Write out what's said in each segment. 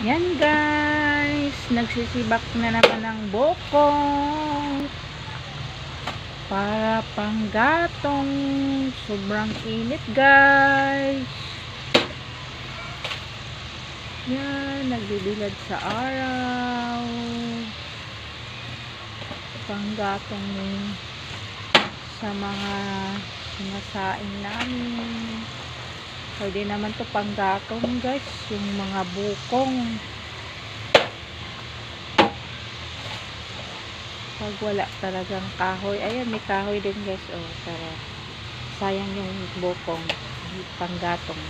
Yan guys, nagsisibak na naman ng bokong para panggatong. Sobrang init guys. Yan, nagbibilad sa araw. Panggatong sa mga sinasain namin. Pwede naman to panggatong guys, yung mga bukong. Pag wala talagang kahoy, ayan may kahoy din guys, oh, pero sayang yung bukong, panggatong.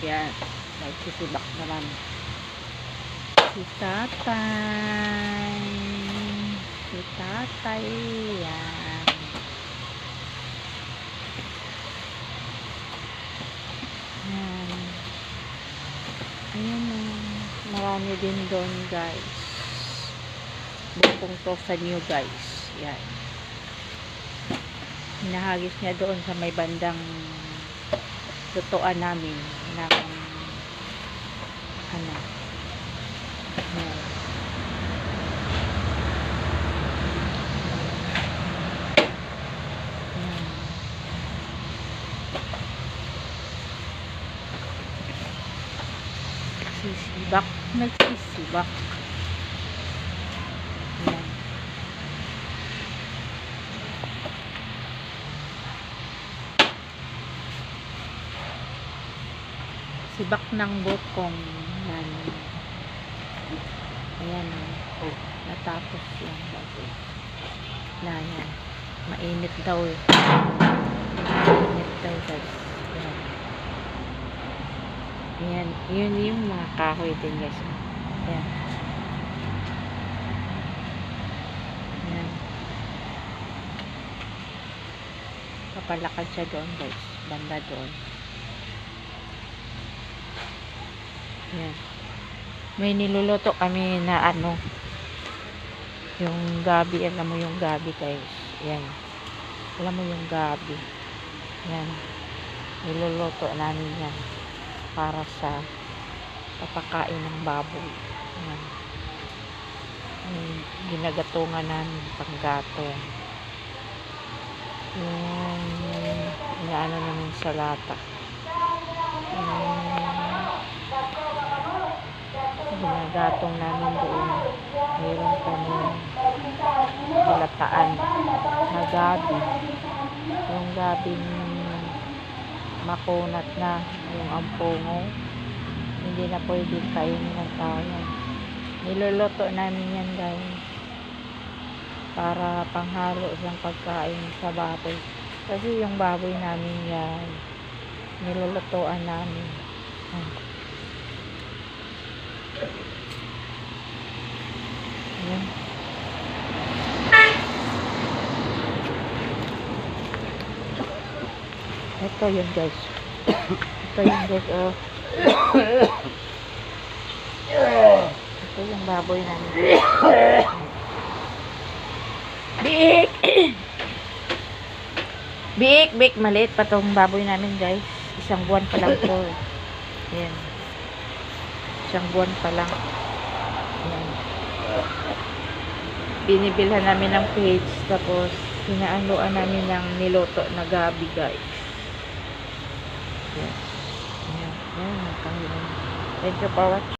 Yan, nagsisibak naman si tatay. Yan. Ayan o. Marami din doon guys. Bukong to sa new guys. Yan. Hinahagis niya doon sa may bandang lutuan namin ng ano. Yan. Nagsisibak. Yan. Sibak ng bukong. Yan. Ayan. Oh, natapos lang bago. Yan. Mainit daw eh. Mainit daw guys. Ayan, yun yung mga kahoy din guys. Ayan. Ayan. Papalakad siya doon guys. Banda doon. Ayan. May niluluto kami na ano. Yung gabi. Alam mo yung gabi guys. Ayan. Alam mo yung gabi. Ayan. Niluluto namin yan. Para sa papakain ng baboy. Ayan. Ginagatungan namin panggatong. Yung inaano namin sa lata. Ginagatong namin doon. Mayroon kami gulataan na gabi. Yung gabing makunat na yung ampungo, hindi na pwede kainin ng tao. Niluluto namin yan guys para panghalo siyang pagkain sa baboy, kasi yung baboy namin yan nilulutoan namin. Ayan. Ito yun guys. Ito yun guys. Oh. Ito yung baboy namin. Bik! Bik! Maliit pa tong baboy namin guys. 1 buwan pa lang to. Ayan. 1 buwan pa lang. Ayan. Binibilhan namin ng page. Tapos hinaanluan namin ng niluto na gabi guys. Yes. Thank you for watching.